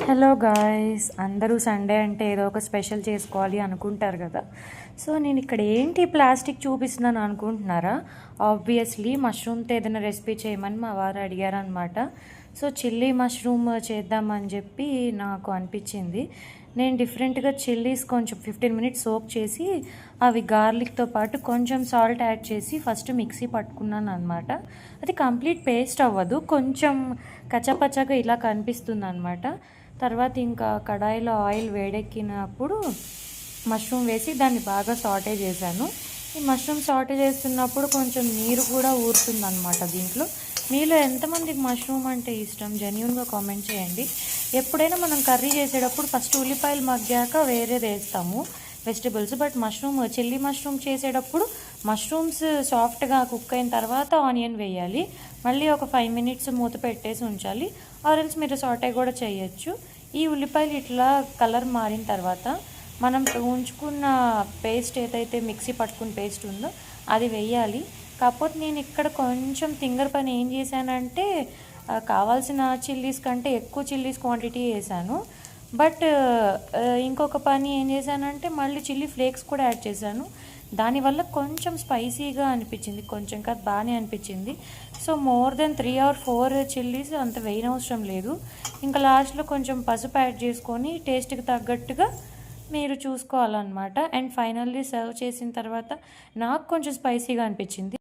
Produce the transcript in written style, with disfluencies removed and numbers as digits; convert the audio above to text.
Hello guys, అందరూ Sunday అంటే ఏదో ఒక స్పెషల్ చేసుకోవాలి అనుకుంటారు కదా. సో నేను ఇక్కడ ఏంటి ప్లాస్టిక్ చూపిస్తున్నాను అనుకుంటున్నారా? ఆబ్వియస్లీ మష్రూమ్తో ఏదైనా రెసిపీ చేయమని మా వారు అడిగారనమాట. సో చిల్లీ మష్రూమ్ చేద్దామని చెప్పి నాకు అనిపించింది. నేను డిఫరెంట్గా చిల్లీస్ కొంచెం 15 మినిట్స్ సోక్ చేసి అవి గార్లిక్తో పాటు కొంచెం సాల్ట్ యాడ్ చేసి ఫస్ట్ మిక్సీ పట్టుకున్నాను అనమాట. అది కంప్లీట్ పేస్ట్ అవ్వదు, కొంచెం కచ్చపచ్చగా ఇలా కనిపిస్తుంది అనమాట. తర్వాత ఇంకా కడాయిలో ఆయిల్ వేడెక్కినప్పుడు మష్రూమ్ వేసి దాన్ని బాగా సాటే చేశాను. ఈ మష్రూమ్ సాటే చేస్తున్నప్పుడు కొంచెం నీరు కూడా ఊరుతుందన్నమాట. దీంట్లో మీలో ఎంతమందికి మష్రూమ్ అంటే ఇష్టం జెన్యూన్గా కామెంట్ చేయండి. ఎప్పుడైనా మనం కర్రీ చేసేటప్పుడు ఫస్ట్ ఉల్లిపాయలు మగ్గాక వేరేది వేస్తాము వెజిటబుల్స్, బట్ చిల్లీ మష్రూమ్ చేసేటప్పుడు మష్రూమ్స్ సాఫ్ట్గా కుక్ అయిన తర్వాత ఆనియన్ వేయాలి, మళ్ళీ ఒక 5 మినిట్స్ మూత పెట్టేసి ఉంచాలి. ఆరెల్స్ మీరు సాటే కూడా చేయొచ్చు. ఈ ఉల్లిపాయలు ఇట్లా కలర్ మారిన తర్వాత మనం ఉంచుకున్న పేస్ట్ ఏదైతే మిక్సీ పట్టుకున్న పేస్ట్ ఉందో అది వేయాలి. కాకపోతే నేను ఇక్కడ కొంచెం తింగర్ పని ఏం చేశానంటే కావాల్సిన చిల్లీస్ కంటే ఎక్కువ చిల్లీస్ క్వాంటిటీ వేసాను. బట్ ఇంకొక పని ఏం చేశానంటే మళ్ళీ చిల్లీ ఫ్లేక్స్ కూడా యాడ్ చేశాను. దానివల్ల కొంచెం స్పైసీగా అనిపించింది, కొంచెం కాదు బాగానే అనిపించింది. So more than 3 or 4 chillies అంత వేయనవసరం లేదు. ఇంకా లాస్ట్లో కొంచెం పసుపు యాడ్ చేసుకొని టేస్ట్కి తగ్గట్టుగా మీరు చూసుకోవాలన్నమాట. అండ్ ఫైనల్లీ సర్వ్ చేసిన తర్వాత నాకు కొంచెం స్పైసీగా అనిపించింది.